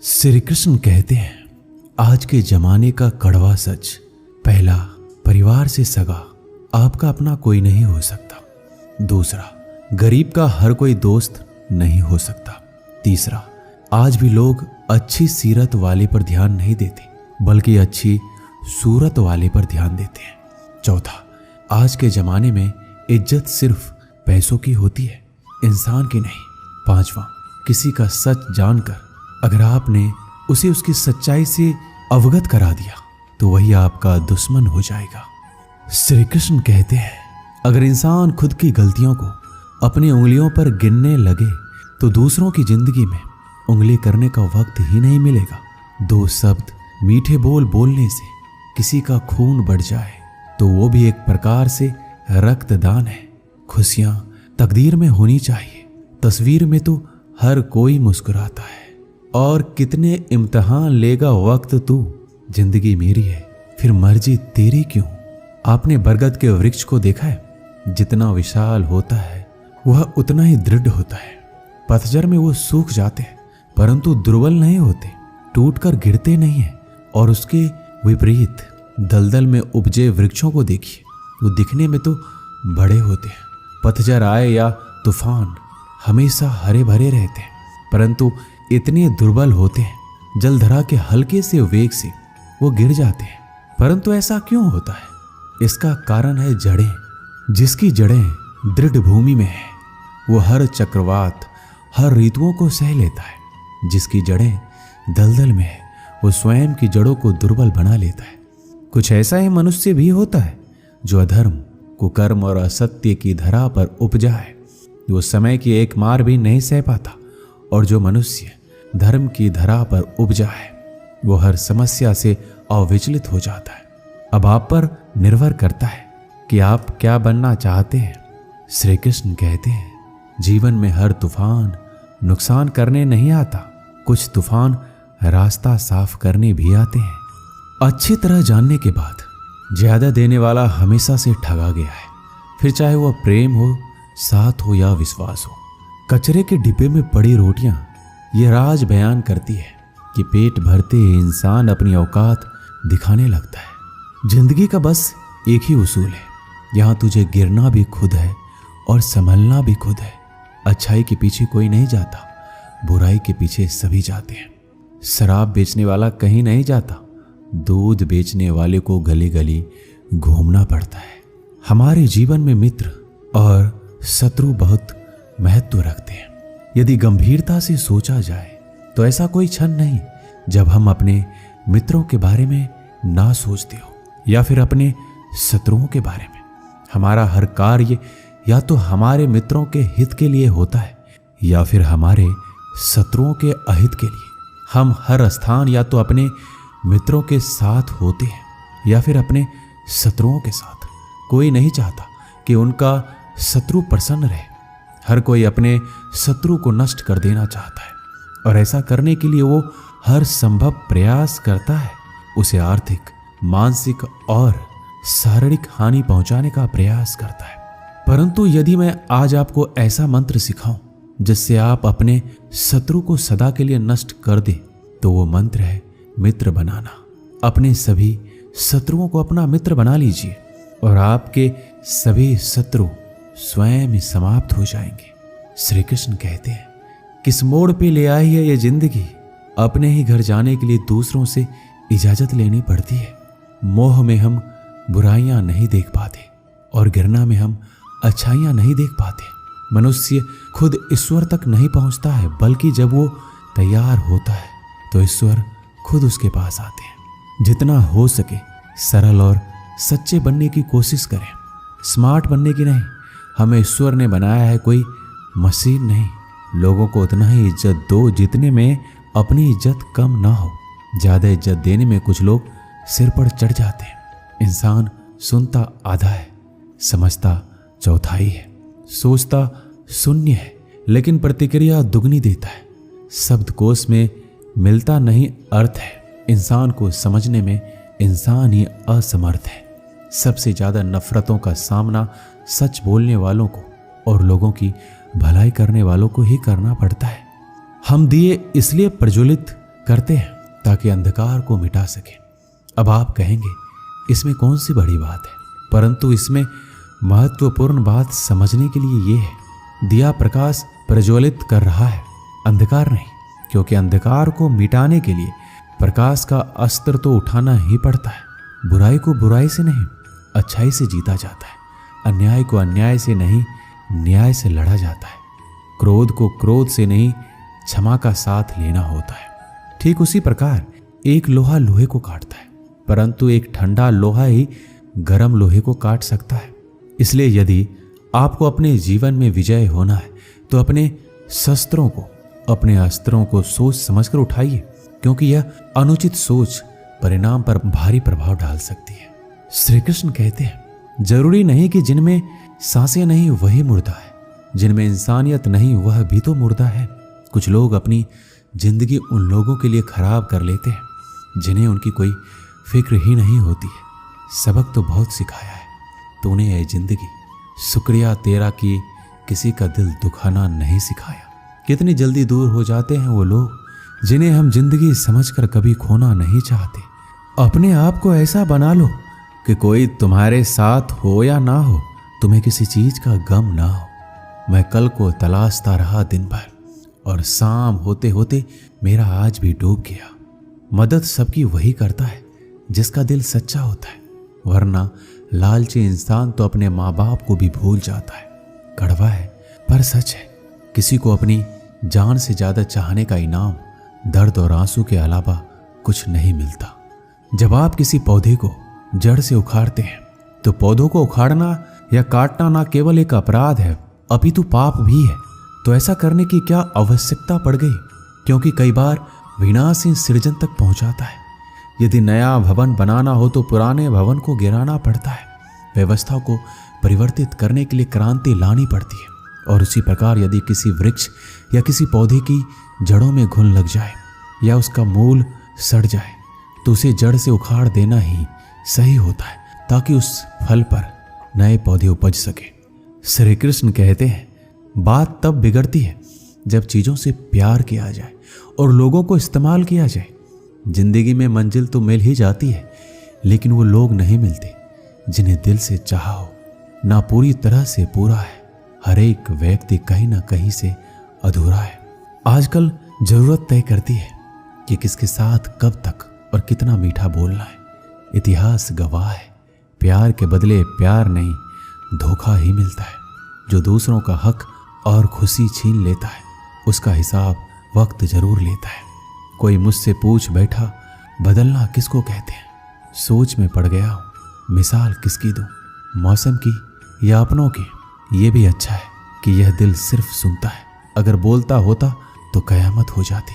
श्री कृष्ण कहते हैं, आज के जमाने का कड़वा सच। पहला, परिवार से सगा आपका अपना कोई नहीं हो सकता। दूसरा, गरीब का हर कोई दोस्त नहीं हो सकता। तीसरा, आज भी लोग अच्छी सीरत वाले पर ध्यान नहीं देते, बल्कि अच्छी सूरत वाले पर ध्यान देते हैं। चौथा, आज के जमाने में इज्जत सिर्फ पैसों की होती है, इंसान की नहीं। पांचवा, किसी का सच जानकर अगर आपने उसे उसकी सच्चाई से अवगत करा दिया तो वही आपका दुश्मन हो जाएगा। श्री कृष्ण कहते हैं, अगर इंसान खुद की गलतियों को अपनी उंगलियों पर गिनने लगे तो दूसरों की जिंदगी में उंगली करने का वक्त ही नहीं मिलेगा। दो शब्द मीठे बोल बोलने से किसी का खून बढ़ जाए तो वो भी एक प्रकार से रक्तदान है। खुशियां तकदीर में होनी चाहिए, तस्वीर में तो हर कोई मुस्कुराता है। और कितने इम्तिहान लेगा वक्त तू, जिंदगी मेरी है फिर मर्जी तेरी क्यों। आपने बरगद के वृक्ष को देखा है, जितना विशाल होता है वह उतना ही दृढ़ होता है। पतझड़ में वो सूख जाते हैं परंतु दुर्बल नहीं होते, टूटकर गिरते नहीं हैं। और उसके विपरीत दलदल में उपजे वृक्षों को देखिए, वो दिखने में तो बड़े होते हैं, पतझड़ आए या तूफान हमेशा हरे भरे रहते हैं, परंतु इतने दुर्बल होते हैं जलधरा के हल्के से वेग से वो गिर जाते हैं। परंतु ऐसा क्यों होता है? इसका कारण है जड़ें। जिसकी जड़ें दृढ़ भूमि में है वो हर चक्रवात, हर ऋतुओं को सह लेता है। जिसकी जड़ें दलदल में है वो स्वयं की जड़ों को दुर्बल बना लेता है। कुछ ऐसा ही मनुष्य भी होता है जो अधर्म, कुकर्म और असत्य की धरा पर उपजा है। वो समय की एक मार भी नहीं सह पाता, और जो मनुष्य धर्म की धरा पर उपजा है वो हर समस्या से अविचलित हो जाता है। अब आप पर निर्भर करता है कि आप क्या बनना चाहते हैं। श्री कृष्ण कहते हैं, जीवन में हर तूफान नुकसान करने नहीं आता, कुछ तूफान रास्ता साफ करने भी आते हैं। अच्छी तरह जानने के बाद ज्यादा देने वाला हमेशा से ठगा गया है, फिर चाहे वह प्रेम हो, साथ हो या विश्वास हो। कचरे के डिब्बे में पड़ी रोटियां ये राज बयान करती है कि पेट भरते ही इंसान अपनी औकात दिखाने लगता है। जिंदगी का बस एक ही उसूल है, यहां तुझे गिरना भी खुद है और संभलना भी खुद है। अच्छाई के पीछे कोई नहीं जाता, बुराई के पीछे सभी जाते हैं। शराब बेचने वाला कहीं नहीं जाता, दूध बेचने वाले को गली गली घूमना पड़ता है। हमारे जीवन में मित्र और शत्रु बहुत महत्व रखते हैं। यदि गंभीरता से सोचा जाए तो ऐसा कोई क्षण नहीं जब हम अपने मित्रों के बारे में ना सोचते हो या फिर अपने शत्रुओं के बारे में। हमारा हर कार्य या तो हमारे मित्रों के हित के लिए होता है या फिर हमारे शत्रुओं के अहित के लिए। हम हर स्थान या तो अपने मित्रों के साथ होते हैं या फिर अपने शत्रुओं के साथ। कोई नहीं चाहता कि उनका शत्रु प्रसन्न रहे। हर कोई अपने शत्रु को नष्ट कर देना चाहता है और ऐसा करने के लिए वो हर संभव प्रयास करता है। उसे आर्थिक, मानसिक और शारीरिक हानि पहुंचाने का प्रयास करता है। परंतु यदि मैं आज आपको ऐसा मंत्र सिखाऊं जिससे आप अपने शत्रु को सदा के लिए नष्ट कर दे, तो वो मंत्र है मित्र बनाना। अपने सभी शत्रुओं को अपना मित्र बना लीजिए और आपके सभी शत्रु स्वयं ही समाप्त हो जाएंगे। श्री कृष्ण कहते हैं, किस मोड़ पे ले आई है ये जिंदगी, अपने ही घर जाने के लिए दूसरों से इजाजत लेनी पड़ती है। मोह में हम बुराइयां नहीं देख पाते और गिरना में हम अच्छाइयां नहीं देख पाते। मनुष्य खुद ईश्वर तक नहीं पहुंचता है, बल्कि जब वो तैयार होता है तो ईश्वर खुद उसके पास आते हैं। जितना हो सके सरल और सच्चे बनने की कोशिश करें, स्मार्ट बनने की नहीं। हमें ईश्वर ने बनाया है, कोई मशीन नहीं। लोगों को उतना ही इज्जत दो जितने में अपनी इज्जत कम ना हो। ज्यादा इज्जत देने में कुछ लोग सिर पर चढ़ जाते हैं। इंसान सुनता आधा है, समझता चौथाई है, सोचता शून्य है, लेकिन प्रतिक्रिया दुगनी देता है। शब्दकोश में मिलता नहीं अर्थ है। इंसान को समझने में इंसान ही असमर्थ है। सबसे ज्यादा नफरतों का सामना सच बोलने वालों को और लोगों की भलाई करने वालों को ही करना पड़ता है। हम दिए इसलिए प्रज्वलित करते हैं ताकि अंधकार को मिटा सके। अब आप कहेंगे इसमें कौन सी बड़ी बात है, परंतु इसमें महत्वपूर्ण बात समझने के लिए ये है, दिया प्रकाश प्रज्वलित कर रहा है, अंधकार नहीं। क्योंकि अंधकार को मिटाने के लिए प्रकाश का अस्त्र तो उठाना ही पड़ता है। बुराई को बुराई से नहीं, अच्छाई से जीता जाता है। अन्याय को अन्याय से नहीं, न्याय से लड़ा जाता है। क्रोध को क्रोध से नहीं, क्षमा का साथ लेना होता है। ठीक उसी प्रकार एक लोहा लोहे को काटता है, परंतु एक ठंडा लोहा ही गर्म लोहे को काट सकता है। इसलिए यदि आपको अपने जीवन में विजय होना है तो अपने शस्त्रों को, अपने अस्त्रों को सोच समझकर उठाइए, क्योंकि यह अनुचित सोच परिणाम पर भारी प्रभाव डाल सकती है। श्री कृष्ण कहते हैं, जरूरी नहीं कि जिनमें सांसें नहीं वही मुर्दा है, जिनमें इंसानियत नहीं वह भी तो मुर्दा है। कुछ लोग अपनी जिंदगी उन लोगों के लिए खराब कर लेते हैं जिन्हें उनकी कोई फिक्र ही नहीं होती है। सबक तो बहुत सिखाया है तूने ये जिंदगी, शुक्रिया तेरा कि किसी का दिल दुखाना नहीं सिखाया। कितनी जल्दी दूर हो जाते हैं वो लोग जिन्हें हम जिंदगी समझकर कभी खोना नहीं चाहते। अपने आप को ऐसा बना लो कि कोई तुम्हारे साथ हो या ना हो, तुम्हें किसी चीज का गम ना हो। मैं कल को तलाशता रहा दिन भर और शाम होते होते मेरा आज भी डूब गया। मदद सबकी वही करता है जिसका दिल सच्चा होता है, वरना लालची इंसान तो अपने माँ बाप को भी भूल जाता है। कड़वा है पर सच है, किसी को अपनी जान से ज्यादा चाहने का इनाम दर्द और आंसू के अलावा कुछ नहीं मिलता। जब आप किसी पौधे को जड़ से उखाड़ते हैं तो पौधों को उखाड़ना या काटना ना केवल एक अपराध है अपितु पाप भी है। तो ऐसा करने की क्या आवश्यकता पड़ गई, क्योंकि कई बार विनाश ही सृजन तक पहुंचाता है। यदि नया भवन बनाना हो तो पुराने भवन को गिराना पड़ता है। व्यवस्था को परिवर्तित करने के लिए क्रांति लानी पड़ती है। और उसी प्रकार यदि किसी वृक्ष या किसी पौधे की जड़ों में घुन लग जाए या उसका मूल सड़ जाए तो उसे जड़ से उखाड़ देना ही सही होता है, ताकि उस फल पर नए पौधे उपज सके। श्री कृष्ण कहते हैं, बात तब बिगड़ती है जब चीजों से प्यार किया जाए और लोगों को इस्तेमाल किया जाए। जिंदगी में मंजिल तो मिल ही जाती है, लेकिन वो लोग नहीं मिलते जिन्हें दिल से चाहा हो। ना पूरी तरह से पूरा है, हर एक व्यक्ति कहीं ना कहीं से अधूरा है। आजकल जरूरत तय करती है कि किसके साथ कब तक और कितना मीठा बोलना है। इतिहास गवाह है, प्यार के बदले प्यार नहीं, धोखा ही मिलता है। जो दूसरों का हक और खुशी छीन लेता है उसका हिसाब वक्त जरूर लेता है। कोई मुझसे पूछ बैठा, बदलना किसको कहते हैं? सोच में पड़ गया हूं, मिसाल किसकी दूं, मौसम की या अपनों की? ये भी अच्छा है कि यह दिल सिर्फ सुनता है, अगर बोलता होता तो कयामत हो जाती।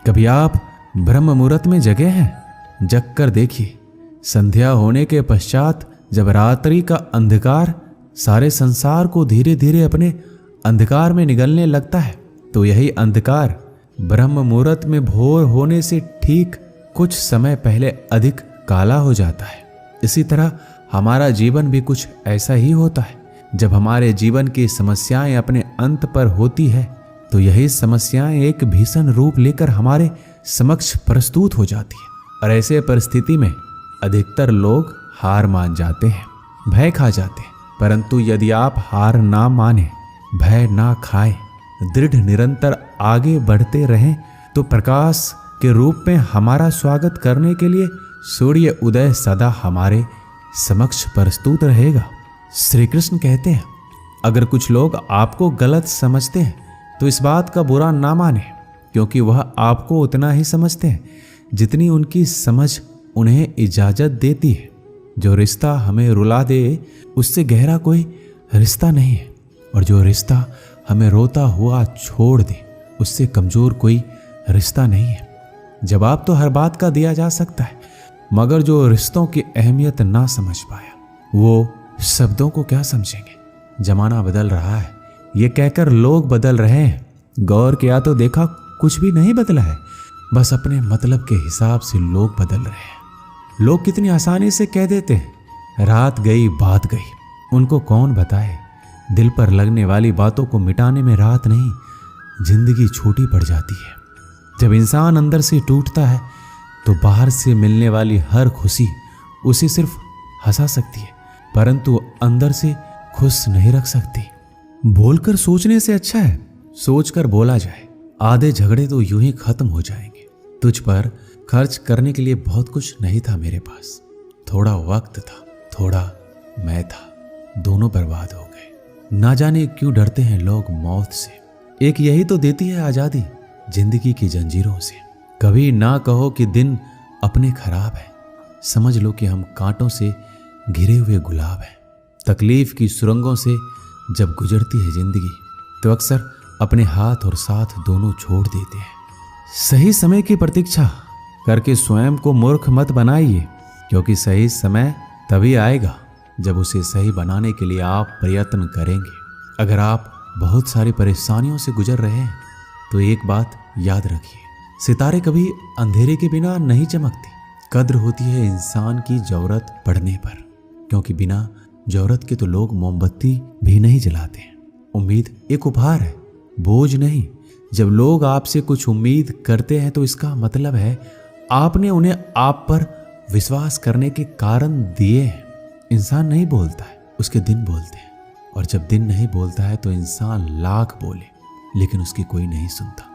कभी आप ब्रह्म मुहूर्त में जगे हैं? जग कर देखिए, संध्या होने के पश्चात जब रात्रि का अंधकार सारे संसार को धीरे धीरे अपने अंधकार में निगलने लगता है, तो यही अंधकार ब्रह्म मुहूर्त में भोर होने से ठीक कुछ समय पहले अधिक काला हो जाता है। इसी तरह हमारा जीवन भी कुछ ऐसा ही होता है। जब हमारे जीवन की समस्याएं अपने अंत पर होती है तो यही समस्याएं एक भीषण रूप लेकर हमारे समक्ष प्रस्तुत हो जाती है। और ऐसे परिस्थिति में अधिकतर लोग हार मान जाते हैं, भय खा जाते हैं। परंतु यदि आप हार ना माने, भय ना खाएं, दृढ़ निरंतर आगे बढ़ते रहें, तो प्रकाश के रूप में हमारा स्वागत करने के लिए सूर्य उदय सदा हमारे समक्ष प्रस्तुत रहेगा। श्री कृष्ण कहते हैं, अगर कुछ लोग आपको गलत समझते हैं तो इस बात का बुरा ना माने, क्योंकि वह आपको उतना ही समझते हैं जितनी उनकी समझ उन्हें इजाजत देती है। जो रिश्ता हमें रुला दे उससे गहरा कोई रिश्ता नहीं है, और जो रिश्ता हमें रोता हुआ छोड़ दे उससे कमजोर कोई रिश्ता नहीं है। जवाब तो हर बात का दिया जा सकता है, मगर जो रिश्तों की अहमियत ना समझ पाया वो शब्दों को क्या समझेंगे। जमाना बदल रहा है ये कहकर लोग बदल रहे हैं, गौर किया तो देखा कुछ भी नहीं बदला है, बस अपने मतलब के हिसाब से लोग बदल रहे हैं। लोग कितनी आसानी से कह देते हैं, रात गई बात गई। उनको कौन बताए, दिल पर लगने वाली बातों को मिटाने में रात नहीं जिंदगी छोटी पड़ जाती है। जब इंसान अंदर से टूटता है तो बाहर से मिलने वाली हर खुशी उसे सिर्फ हंसा सकती है, परंतु अंदर से खुश नहीं रख सकती। बोलकर सोचने से अच्छा है सोचकर बोला जाए। आधे झगड़े तो यूं ही खत्म हो जाएंगे। तुझ पर खर्च करने के लिए बहुत कुछ नहीं था मेरे पास, थोड़ा वक्त था, थोड़ा मैं था, दोनों बर्बाद हो गए। ना जाने क्यों डरते हैं लोग मौत से, एक यही तो देती है आजादी जिंदगी की जंजीरों से। कभी ना कहो कि दिन अपने खराब है, समझ लो कि हम कांटों से घिरे हुए गुलाब हैं। तकलीफ की सुरंगों से जब गुजरती है जिंदगी तो अक्सर अपने हाथ और साथ दोनों छोड़ देते हैं। सही समय की प्रतीक्षा करके स्वयं को मूर्ख मत बनाइए, क्योंकि सही समय तभी आएगा जब उसे सही बनाने के लिए आप प्रयत्न करेंगे। अगर आप बहुत सारी परेशानियों से गुजर रहे हैं तो एक बात याद रखिए, सितारे कभी अंधेरे के बिना नहीं चमकते। कद्र होती है इंसान की जरूरत पड़ने पर, क्योंकि बिना जरूरत के तो लोग मोमबत्ती भी नहीं जलाते हैं। उम्मीद एक उपहार है, बोझ नहीं। जब लोग आपसे कुछ उम्मीद करते हैं तो इसका मतलब है आपने उन्हें आप पर विश्वास करने के कारण दिए हैं। इंसान नहीं बोलता है, उसके दिन बोलते हैं, और जब दिन नहीं बोलता है तो इंसान लाख बोले लेकिन उसकी कोई नहीं सुनता।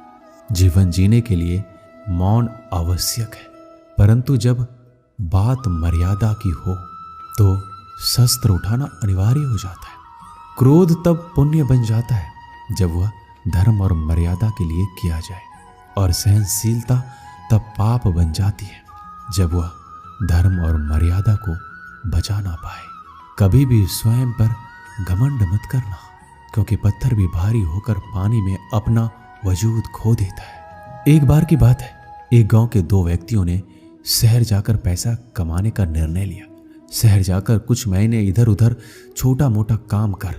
जीवन जीने के लिए मौन आवश्यक है, परंतु जब बात मर्यादा की हो तो शस्त्र उठाना अनिवार्य हो जाता है। क्रोध तब पुण्य बन जाता है जब वह धर्म और मर्यादा के लिए किया जाए, और सहनशीलता तब पाप बन जाती है जब वह धर्म और मर्यादा को बचा ना पाए। कभी भी स्वयं पर घमंड मत करना, क्योंकि पत्थर भी भारी होकर पानी में अपना वजूद खो देता है। एक बार की बात है, एक गांव के दो व्यक्तियों ने शहर जाकर पैसा कमाने का निर्णय लिया। शहर जाकर कुछ महीने इधर उधर छोटा मोटा काम कर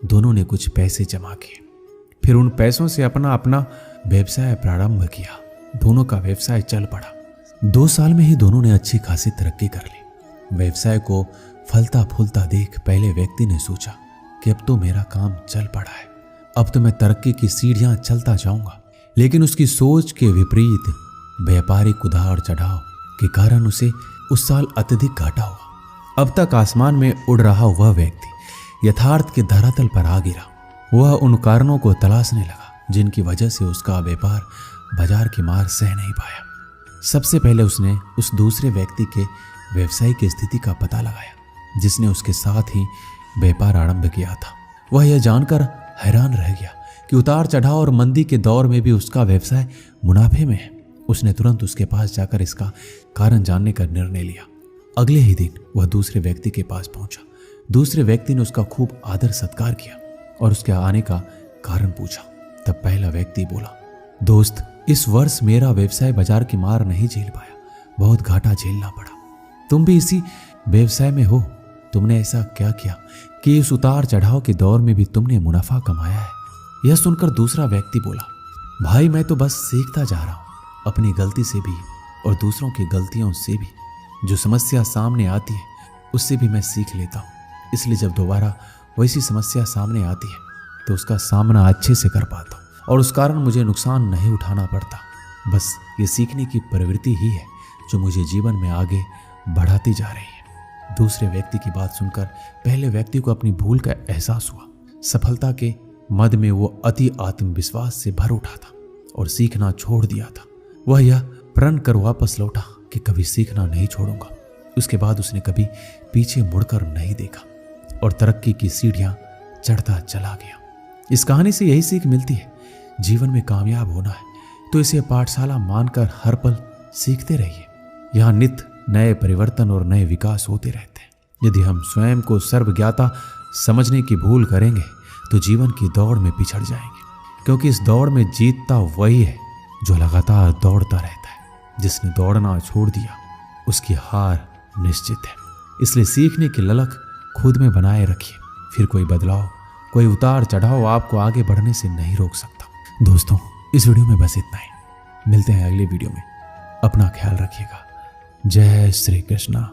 दोनों ने कुछ पैसे जमा किए। फिर उन पैसों से अपना अपना व्यवसाय प्रारंभ किया। दोनों का व्यवसाय चल पड़ा। 2 साल में ही दोनों ने अच्छी खासी तरक्की कर ली। व्यवसाय को फलता फूलता देख पहले व्यक्ति ने सोचा कि अब तो मेरा काम चल पड़ा है, अब तो मैं तरक्की की सीढ़ियां चलता जाऊंगा। लेकिन उसकी सोच के विपरीत व्यापारिक उतार चढ़ाव के कारण उसे उस साल अत्यधिक घाटा हुआ। अब तक आसमान में उड़ रहा वह व्यक्ति यथार्थ के धरातल पर आ गिरा। वह उन कारणों को तलाशने लगा जिनकी वजह से उसका व्यापार बाजार की मार सह नहीं पाया। सबसे पहले उसने उस दूसरे व्यक्ति के व्यवसाय की स्थिति का पता लगाया जिसने उसके साथ ही व्यापार आरंभ किया था। वह यह जानकर हैरान रह गया कि उतार चढ़ाव और मंदी के दौर में भी उसका व्यवसाय मुनाफे में है। उसने तुरंत उसके पास जाकर इसका कारण जानने का निर्णय लिया। अगले ही दिन वह दूसरे व्यक्ति के पास पहुंचा। दूसरे व्यक्ति ने उसका खूब आदर सत्कार किया और उसके आने का कारण पूछा। तब पहला व्यक्ति बोला, दोस्त, इस वर्ष मेरा व्यवसाय बाजार की मार नहीं झेल पाया, बहुत घाटा झेलना पड़ा। तुम भी इसी व्यवसाय में हो, तुमने ऐसा क्या किया कि इस उतार चढ़ाव के दौर में भी तुमने मुनाफा कमाया है? यह सुनकर दूसरा व्यक्ति बोला, भाई मैं तो बस सीखता जा रहा हूं, अपनी गलती से भी और दूसरों की गलतियों से भी। जो समस्या सामने आती है उससे भी मैं सीख लेता हूँ, इसलिए जब दोबारा वैसी समस्या सामने आती है तो उसका सामना अच्छे से कर पाता हूँ और उस कारण मुझे नुकसान नहीं उठाना पड़ता। बस ये सीखने की प्रवृत्ति ही है जो मुझे जीवन में आगे बढ़ाती जा रही है। दूसरे व्यक्ति की बात सुनकर पहले व्यक्ति को अपनी भूल का एहसास हुआ। सफलता के मद में वो अति आत्मविश्वास से भर उठा था और सीखना छोड़ दिया था। वह यह प्रण कर वापस लौटा कि कभी सीखना नहीं छोड़ूंगा। उसके बाद उसने कभी पीछे मुड़कर नहीं देखा और तरक्की की सीढ़ियां चढ़ता चला गया। इस कहानी से यही सीख मिलती है, जीवन में कामयाब होना है तो इसे पाठशाला मानकर हर पल सीखते रहिए। यहाँ नित्य नए परिवर्तन और नए विकास होते रहते हैं। यदि हम स्वयं को सर्वज्ञाता समझने की भूल करेंगे तो जीवन की दौड़ में पिछड़ जाएंगे, क्योंकि इस दौड़ में जीतता वही है जो लगातार दौड़ता रहता है। जिसने दौड़ना छोड़ दिया उसकी हार निश्चित है। इसलिए सीखने की ललक खुद में बनाए रखिए, फिर कोई बदलाव, कोई उतार चढ़ाव आपको आगे बढ़ने से नहीं रोक सकता। दोस्तों, इस वीडियो में बस इतना ही। मिलते हैं अगले वीडियो में। अपना ख्याल रखिएगा। जय श्री कृष्णा।